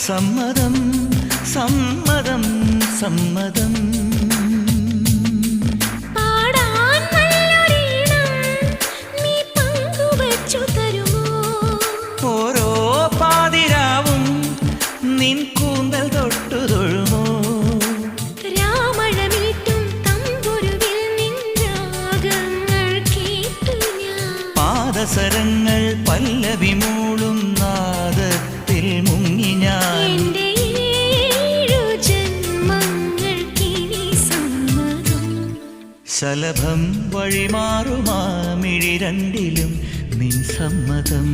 സമ്മതം സമ്മതം സമ്മതം. ഓരോ പാതിരാവും നിൻ കൂന്തൽ തൊട്ടു തൊഴുമോ? പാദസരങ്ങൾ പല്ലവി മൂളും നാദത്തിൽ മുങ്ങി ഞാൻ. ശലഭം വഴിമാറുമാ മിഴി രണ്ടിലും നിൻ സമ്മതം.